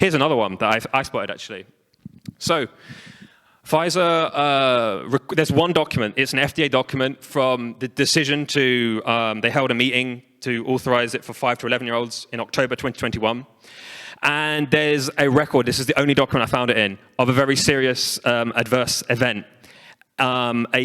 Here's another one that I spotted, actually. So Pfizer, there's one document. It's an FDA document from the decision to, they held a meeting to authorize it for 5 to 11-year-olds in October 2021. And there's a record, this is the only document I found it in, of a very serious adverse event. A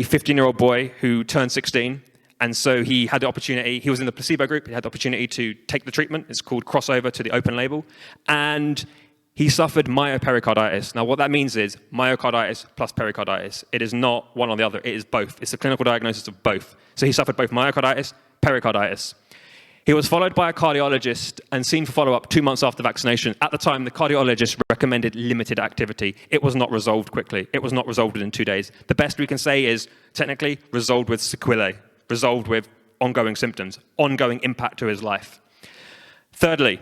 15-year-old boy who turned 16, and so he had the opportunity, he was in the placebo group, he had the opportunity to take the treatment. It's called crossover to the open label. And he suffered myopericarditis. Now, what that means is myocarditis plus pericarditis. It is not one or the other. It is both. It's a clinical diagnosis of both. So he suffered both myocarditis, pericarditis. He was followed by a cardiologist and seen for follow-up 2 months after vaccination. At the time, the cardiologist recommended limited activity. It was not resolved quickly. It was not resolved within 2 days. The best we can say is, technically, resolved with sequelae, resolved with ongoing symptoms, ongoing impact to his life. Thirdly,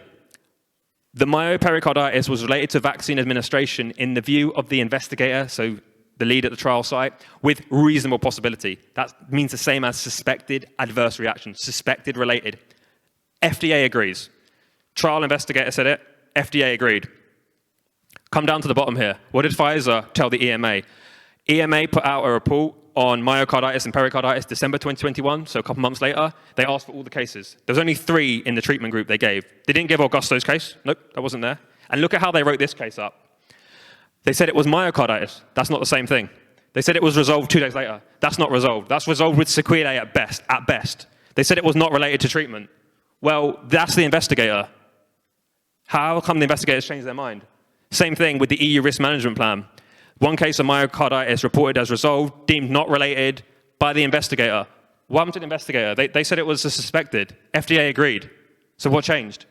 the myopericarditis was related to vaccine administration in the view of the investigator, so the lead at the trial site, with reasonable possibility. That means the same as suspected adverse reaction, suspected related. FDA agrees. Trial investigator said it, FDA agreed. Come down to the bottom here. What did Pfizer tell the EMA? EMA put out a report on myocarditis and pericarditis December 2021, so a couple months later. They asked for all the cases. There was only 3 in the treatment group they gave. They didn't give Augusto's case. Nope, that wasn't there. And look at how they wrote this case up. They said it was myocarditis. That's not the same thing. They said it was resolved 2 days later. That's not resolved. That's resolved with sequelae at best. They said it was not related to treatment. Well, that's the investigator. How come the investigators changed their mind? Same thing with the EU risk management plan. One case of myocarditis reported as resolved, deemed not related by the investigator. What happened to the investigator? They said it was a suspected. FDA agreed. So what changed?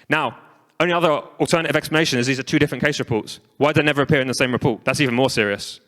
Now, only other alternative explanation is these are 2 different case reports. Why did they never appear in the same report? That's even more serious.